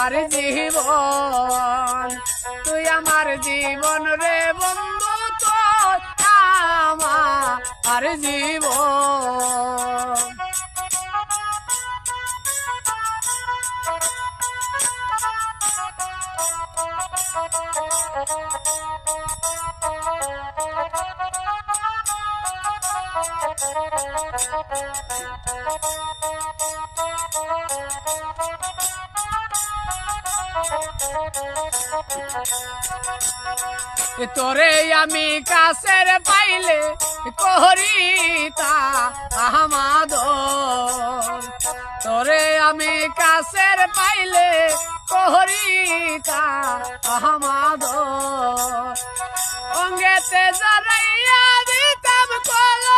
আমার জীবন, তুই আমার জীবন রে বন্ধু, তো আমার জীবন। তোরে আমি কাছের পাইলে করিতা আমাদর, তোরে আমি কাছের পাইলে করিতা আমাদর। অঙ্গেতে জড়াইয়া দিতাম কলম